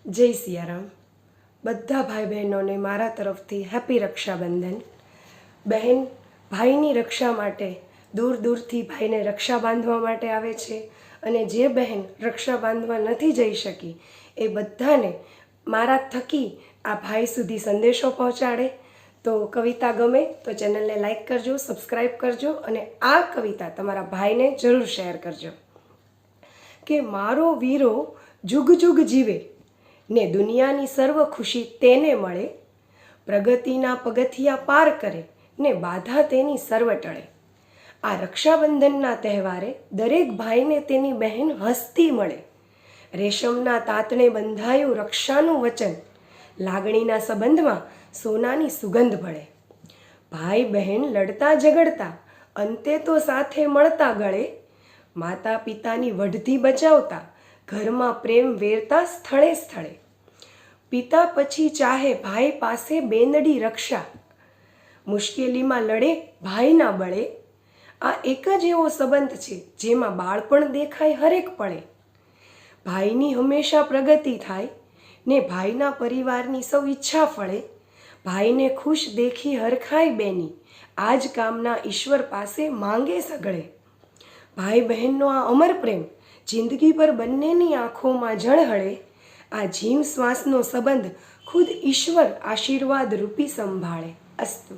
જય સિયારામ. બધા ભાઈ બહેનોને મારા તરફથી હેપી રક્ષાબંધન. બહેન ભાઈની રક્ષા માટે દૂર દૂરથી ભાઈને રક્ષા બાંધવા માટે આવે છે, અને જે બહેન રક્ષા બાંધવા નથી જઈ શકી એ બધાને મારા થકી આ ભાઈ સુધી સંદેશો પહોંચાડે. તો કવિતા ગમે તો ચેનલને લાઈક કરજો, સબસ્ક્રાઈબ કરજો, અને આ કવિતા તમારા ભાઈને જરૂર શેર કરજો. કે મારો વીરો જુગ જુગ જીવે ને દુનિયાની સર્વ ખુશી તેને મળે, પ્રગતિના પગથિયા પાર કરે ને બાધા તેની સર્વ ટળે. આ રક્ષાબંધનના તહેવારે દરેક ભાઈને તેની બહેન હસતી મળે. રેશમના તાતણે બંધાયું રક્ષાનું વચન, લાગણીના સંબંધમાં સોનાની સુગંધ ભળે. ભાઈ બહેન લડતા ઝઘડતા અંતે તો સાથે મળતા ગળે, માતા પિતાની વઢથી બચાવતા ઘરમાં પ્રેમ વેરતા સ્થળે સ્થળે. પિતા પછી ચાહે ભાઈ પાસે બેનડી રક્ષા, મુશ્કેલીમાં લડે ભાઈના બળે. આ એક જ એવો સંબંધ છે જેમાં બાળપણ દેખાય હરેક પળે. ભાઈની હંમેશા પ્રગતિ થાય ને ભાઈના પરિવારની સૌ ઈચ્છા ફળે. ભાઈને ખુશ દેખી હરખાય બેની, આ જ કામના ઈશ્વર પાસે માંગે સગળે. ભાઈ બહેનનો આ અમર પ્રેમ જિંદગી પર બંનેની આંખોમાં ઝળહળે. આ જીવ શ્વાસનો સંબંધ ખુદ ઈશ્વર આશીર્વાદ રૂપી સંભાળે. અસ્તુ.